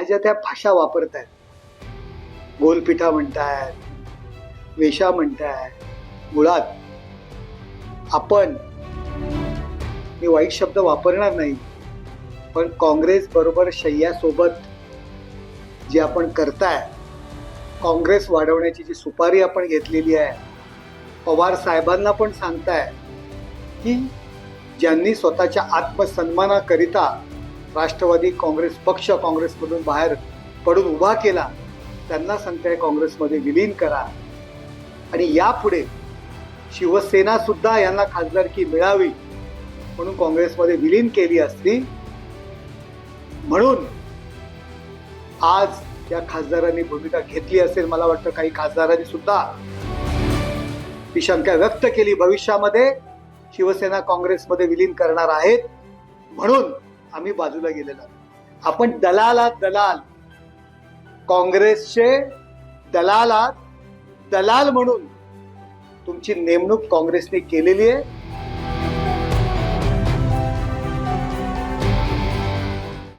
ज्या त्या भाषा वापरतायत, गोलपिठा म्हणतायत, वेशा म्हणतायत, मुळात आपण, मी वाईट शब्द वापरणार नाही, पण काँग्रेस बरोबर शय्यासोबत जे आपण करताय, काँग्रेस वाढवण्याची जी सुपारी आपण घेतलेली आहे, पवार साहेबांना पण सांगताय की ज्यांनी स्वतःच्या आत्मसन्मानाकरिता राष्ट्रवादी काँग्रेस पक्ष काँग्रेसमधून बाहेर पडून उभा केला, त्यांना सांगताय काँग्रेसमध्ये विलीन करा. आणि यापुढे शिवसेना सुद्धा यांना खासदारकी मिळावी म्हणून काँग्रेसमध्ये विलीन केली असती. म्हणून आज या खासदारांनी भूमिका घेतली असेल. मला वाटतं काही खासदारांनी सुद्धा ही शंका व्यक्त केली, भविष्यामध्ये शिवसेना काँग्रेसमध्ये विलीन करणार आहेत म्हणून आम्ही बाजूला गेलेलो. आपण दलालात दलाल, काँग्रेसचे दलालात दलाल म्हणून तुमची नेमणूक काँग्रेसने केलेली आहे.